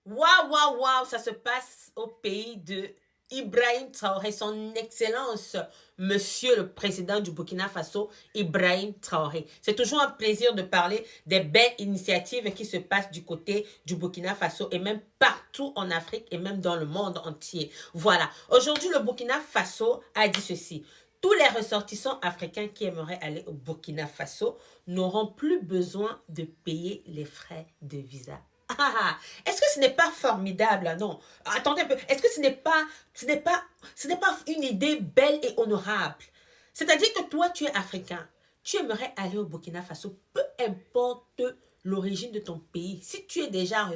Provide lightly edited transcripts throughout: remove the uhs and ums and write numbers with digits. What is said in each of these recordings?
Waouh, waouh, waouh, ça se passe au pays de Ibrahim Traoré, son Excellence, Monsieur le Président du Burkina Faso, Ibrahim Traoré. C'est toujours un plaisir de parler des belles initiatives qui se passent du côté du Burkina Faso et même partout en Afrique et même dans le monde entier. Voilà. Aujourd'hui, le Burkina Faso a dit ceci. Tous les ressortissants africains qui aimeraient aller au Burkina Faso n'auront plus besoin de payer les frais de visa. Est-ce que ce n'est pas formidable, non? Attendez un peu. Est-ce que ce n'est pas une idée belle et honorable? C'est-à-dire que toi, tu es africain. Tu aimerais aller au Burkina Faso, peu importe l'origine de ton pays. Si tu es déjà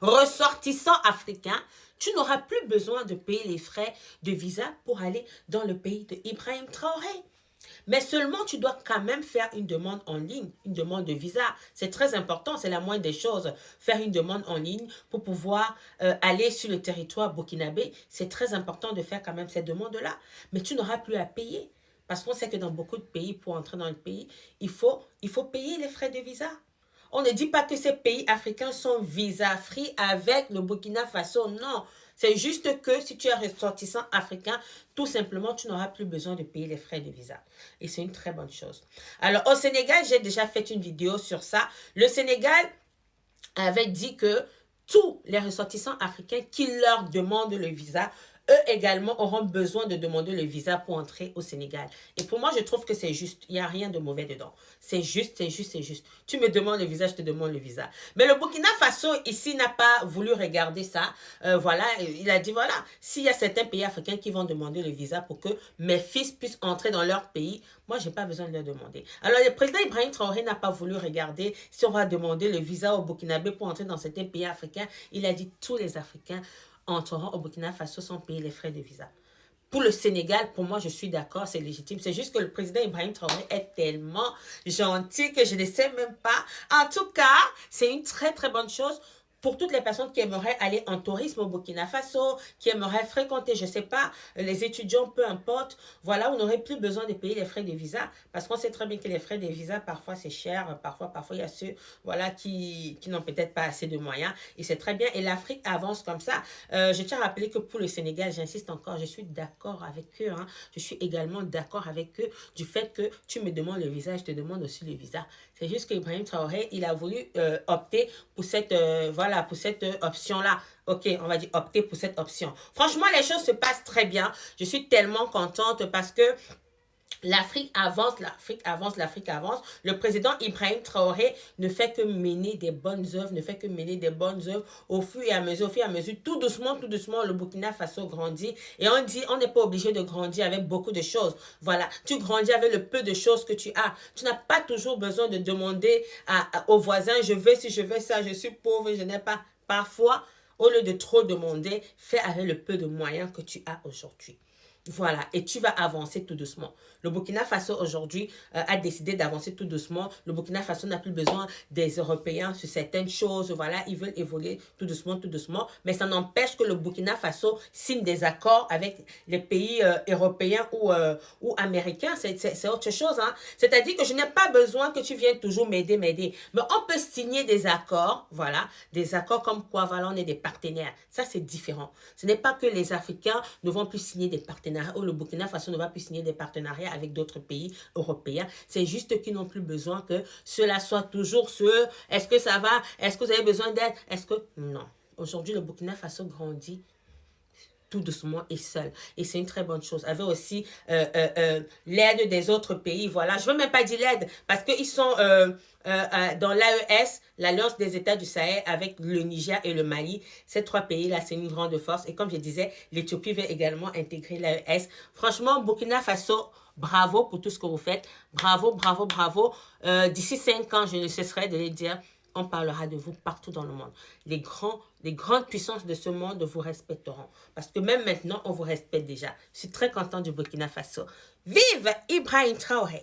ressortissant africain, tu n'auras plus besoin de payer les frais de visa pour aller dans le pays de Ibrahim Traoré. Mais seulement, tu dois quand même faire une demande en ligne, une demande de visa. C'est très important, c'est la moindre des choses. Faire une demande en ligne pour pouvoir aller sur le territoire burkinabé, c'est très important de faire quand même cette demande-là. Mais tu n'auras plus à payer. Parce qu'on sait que dans beaucoup de pays, pour entrer dans le pays, il faut payer les frais de visa. On ne dit pas que ces pays africains sont visa-free avec le Burkina Faso, non. C'est juste que si tu es ressortissant africain, tout simplement, tu n'auras plus besoin de payer les frais de visa. Et c'est une très bonne chose. Alors, au Sénégal, j'ai déjà fait une vidéo sur ça. Le Sénégal avait dit que tous les ressortissants africains qui leur demandent le visa, eux également auront besoin de demander le visa pour entrer au Sénégal. Et pour moi, je trouve que c'est juste. Il n'y a rien de mauvais dedans. C'est juste, c'est juste, c'est juste. Tu me demandes le visa, je te demande le visa. Mais le Burkina Faso, ici, n'a pas voulu regarder ça. Voilà, il a dit, voilà, s'il y a certains pays africains qui vont demander le visa pour que mes fils puissent entrer dans leur pays, moi, je n'ai pas besoin de leur demander. Alors, le président Ibrahim Traoré n'a pas voulu regarder si on va demander le visa au Burkinabé pour entrer dans certains pays africains. Il a dit, tous les Africains entreront au Burkina Faso sans payer les frais de visa. Pour le Sénégal, pour moi, je suis d'accord, c'est légitime. C'est juste que le président Ibrahim Traoré est tellement gentil que je ne sais même pas. En tout cas, c'est une très, très bonne chose pour toutes les personnes qui aimeraient aller en tourisme au Burkina Faso, qui aimeraient fréquenter, je ne sais pas, les étudiants, peu importe. Voilà, on n'aurait plus besoin de payer les frais de visa parce qu'on sait très bien que les frais de visa, parfois, c'est cher. Parfois, il y a ceux voilà, qui n'ont peut-être pas assez de moyens. Et c'est très bien. Et l'Afrique avance comme ça. Je tiens à rappeler que pour le Sénégal, j'insiste encore, je suis d'accord avec eux. Hein. Je suis également d'accord avec eux du fait que tu me demandes le visa, je te demande aussi le visa. C'est juste qu'Ibrahim Traoré, il a voulu opter pour cette, voilà, pour cette option-là. Ok, on va dire opter pour cette option. Franchement, les choses se passent très bien. Je suis tellement contente parce que l'Afrique avance, l'Afrique avance, l'Afrique avance. Le président Ibrahim Traoré ne fait que mener des bonnes œuvres, ne fait que mener des bonnes œuvres au fur et à mesure, tout doucement, le Burkina Faso grandit. Et on dit, on n'est pas obligé de grandir avec beaucoup de choses. Voilà, tu grandis avec le peu de choses que tu as. Tu n'as pas toujours besoin de demander aux voisins, je veux si je veux ça, je suis pauvre, je n'ai pas. Parfois, au lieu de trop demander, fais avec le peu de moyens que tu as aujourd'hui. Voilà, et tu vas avancer tout doucement. Le Burkina Faso aujourd'hui a décidé d'avancer tout doucement. Le Burkina Faso n'a plus besoin des Européens sur certaines choses. Voilà, ils veulent évoluer tout doucement. Mais ça n'empêche que le Burkina Faso signe des accords avec les pays européens ou américains. C'est autre chose. Hein. C'est-à-dire que je n'ai pas besoin que tu viennes toujours m'aider. Mais on peut signer des accords. Voilà, des accords comme quoi, voilà, on est des partenaires. Ça, c'est différent. Ce n'est pas que les Africains ne vont plus signer des partenariats ou le Burkina Faso ne va plus signer des partenariats avec d'autres pays européens. C'est juste qu'ils n'ont plus besoin que cela soit toujours ce « est-ce que ça va? Est-ce que vous avez besoin d'aide? Est-ce que... » Non. Aujourd'hui, le Burkina Faso grandit tout doucement et seul. Et c'est une très bonne chose. Avec aussi l'aide des autres pays. Voilà. Je ne veux même pas dire l'aide parce qu'ils sont dans l'AES, l'Alliance des États du Sahel, avec le Niger et le Mali. Ces trois pays-là, c'est une grande force. Et comme je disais, l'Éthiopie veut également intégrer l'AES. Franchement, Burkina Faso, bravo pour tout ce que vous faites. Bravo, bravo, bravo. D'ici 5 ans, je ne cesserai de les dire. On parlera de vous partout dans le monde. Les grandes puissances de ce monde vous respecteront. Parce que même maintenant, on vous respecte déjà. Je suis très content du Burkina Faso. Vive Ibrahim Traoré!